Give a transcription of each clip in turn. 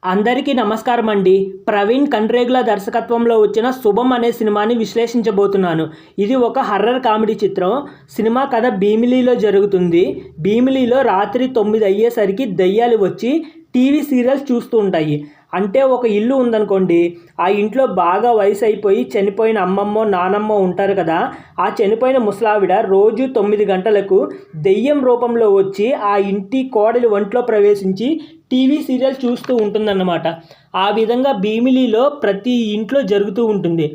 అందరికీ నమస్కారం అండి. ప్రవీణ్ కండ్రేగుల దర్శకత్వంలో వచ్చిన శుభం అనే సినిమాని విశ్లేషించబోతున్నాను. ఇది ఒక హర్రర్ కామెడీ చిత్రం. సినిమా కథ భీమిలిలో జరుగుతుంది. భీమిలిలో రాత్రి 9 అయ్యేసరికి దయ్యాలు వచ్చి టీవీ సీరియల్స్ చూస్తూ ఉంటాయి. అంటే ఒక ఇల్లు ఉందనుకోండి, ఆ ఇంట్లో బాగా వయసు అయిపోయి చనిపోయిన అమ్మమ్మో నానమ్మో ఉంటారు కదా, ఆ చనిపోయిన ముసలావిడ రోజు 9 గంటలకు దెయ్యం రూపంలో వచ్చి ఆ ఇంటి కోడలి ఒంట్లో ప్రవేశించి టీవీ సీరియల్ చూస్తూ ఉంటుందన్నమాట. ఆ విధంగా భీమిలిలో ప్రతి ఇంట్లో జరుగుతూ ఉంటుంది.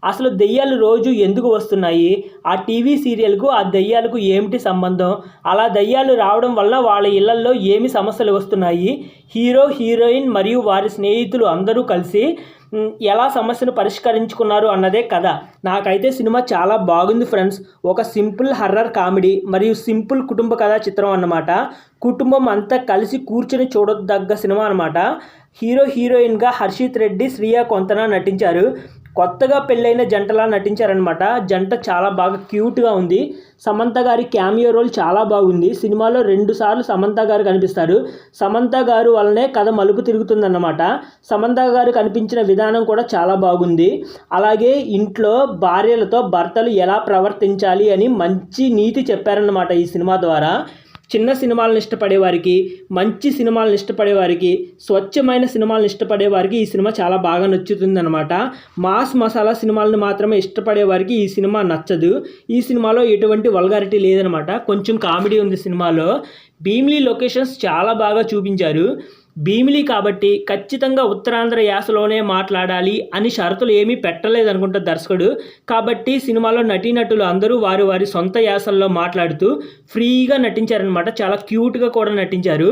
అసలు దెయ్యాలు రోజు ఎందుకు వస్తున్నాయి, ఆ టీవీ సీరియల్కు ఆ దెయ్యాలకు ఏమిటి సంబంధం, అలా దెయ్యాలు రావడం వల్ల వాళ్ళ ఇళ్లల్లో ఏమి సమస్యలు వస్తున్నాయి, హీరో హీరోయిన్ మరియు వారి స్నేహితులు అందరూ కలిసి ఎలా సమస్యను పరిష్కరించుకున్నారు అన్నదే కథ. నాకైతే సినిమా చాలా బాగుంది ఫ్రెండ్స్. ఒక సింపుల్ హర్రర్ కామెడీ మరియు సింపుల్ కుటుంబ కథా చిత్రం అన్నమాట. కుటుంబం అంతా కలిసి కూర్చొని చూడదగ్గ సినిమా అన్నమాట. హీరో హీరోయిన్గా హర్షిత్ రెడ్డి, శ్రియా కొంతన నటించారు. కొత్తగా పెళ్ళైన జంటలా నటించారనమాట. జంట చాలా బాగా క్యూట్గా ఉంది. సమంత గారి క్యామియో రోల్ చాలా బాగుంది. సినిమాలో 2 సార్లు సమంత గారు కనిపిస్తారు. సమంత గారు వల్లనే కథ మలుపు తిరుగుతుందన్నమాట. సమంత గారు కనిపించిన విధానం కూడా చాలా బాగుంది. అలాగే ఇంట్లో భార్యలతో భర్తలు ఎలా ప్రవర్తించాలి అని మంచి నీతి చెప్పారన్నమాట ఈ సినిమా ద్వారా. చిన్న సినిమాలను ఇష్టపడేవారికి, మంచి సినిమాలను ఇష్టపడేవారికి, స్వచ్ఛమైన సినిమాలను ఇష్టపడేవారికి ఈ సినిమా చాలా బాగా నచ్చుతుందన్నమాట. మాస్ మసాలా సినిమాలను మాత్రమే ఇష్టపడేవారికి ఈ సినిమా నచ్చదు. ఈ సినిమాలో ఎటువంటి వల్గారిటీ లేదనమాట. కొంచెం కామెడీ ఉంది సినిమాలో. భీమిలి లొకేషన్స్ చాలా బాగా చూపించారు. భీమిలి కాబట్టి ఖచ్చితంగా ఉత్తరాంధ్ర యాసలోనే మాట్లాడాలి అని షరతులు ఏమీ పెట్టలేదనుకుంటా దర్శకుడు. కాబట్టి సినిమాలో నటీనటులు అందరూ వారి వారి సొంత యాసల్లో మాట్లాడుతూ ఫ్రీగా నటించారనమాట. చాలా క్యూట్గా కూడా నటించారు.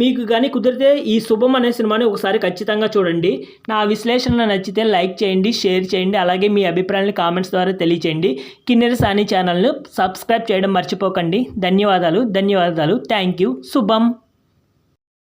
మీకు కానీ కుదిరితే ఈ శుభం అనే సినిమాని ఒకసారి ఖచ్చితంగా చూడండి. నా విశ్లేషణ నచ్చితే లైక్ చేయండి, షేర్ చేయండి. అలాగే మీ అభిప్రాయాన్ని కామెంట్స్ ద్వారా తెలియచేయండి. కిన్నెర సాని ఛానల్ను సబ్స్క్రైబ్ చేయడం మర్చిపోకండి. ధన్యవాదాలు. Thank you. శుభం.